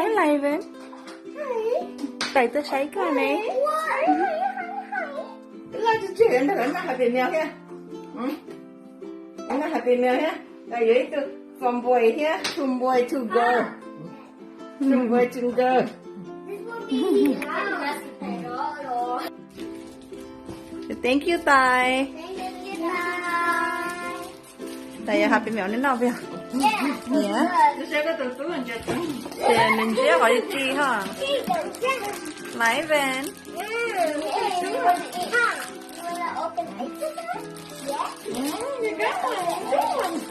Liven. Tay tới sấy cái này. Nó chuyện đó nó happy meal here. Nó happy meal here. Là vậy từ from boy here, from boy to girl. From boy to girl. Thank you Tài. Tài happy meal nên nào vậy? Yeah. Thì mình chỉ gọi đi chi ha. Liven. You got one.